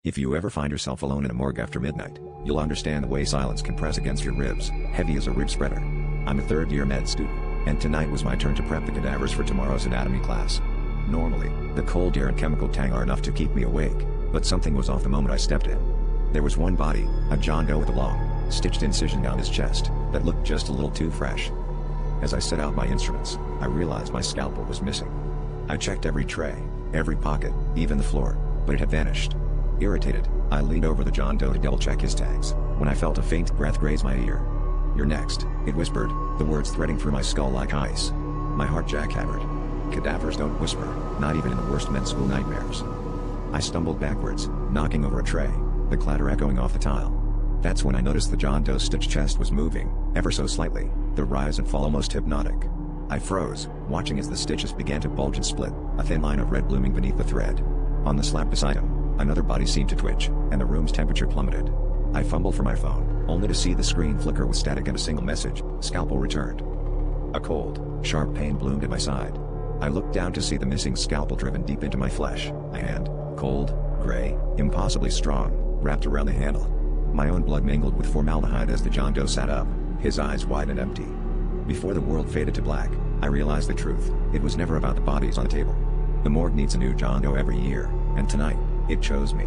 If you ever find yourself alone in a morgue after midnight, you'll understand the way silence can press against your ribs, heavy as a rib spreader. I'm a third-year med student, and tonight was my turn to prep the cadavers for tomorrow's anatomy class. Normally, the cold air and chemical tang are enough to keep me awake, but something was off the moment I stepped in. There was one body, a John Doe with a long, stitched incision down his chest, that looked just a little too fresh. As I set out my instruments, I realized my scalpel was missing. I checked every tray, every pocket, even the floor, but it had vanished. Irritated, I leaned over the John Doe to double-check his tags, when I felt a faint breath graze my ear. "You're next," it whispered, the words threading through my skull like ice. My heart jackhammered. Cadavers don't whisper, not even in the worst med school nightmares. I stumbled backwards, knocking over a tray, the clatter echoing off the tile. That's when I noticed the John Doe's stitched chest was moving, ever so slightly, the rise and fall almost hypnotic. I froze, watching as the stitches began to bulge and split, a thin line of red blooming beneath the thread. On the slab beside him, another body seemed to twitch, and the room's temperature plummeted. I fumbled for my phone, only to see the screen flicker with static and a single message: "Scalpel returned." A cold, sharp pain bloomed at my side. I looked down to see the missing scalpel driven deep into my flesh, a hand, cold, gray, impossibly strong, wrapped around the handle. My own blood mingled with formaldehyde as the John Doe sat up, his eyes wide and empty. Before the world faded to black, I realized the truth: it was never about the bodies on the table. The morgue needs a new John Doe every year, and tonight, it chose me.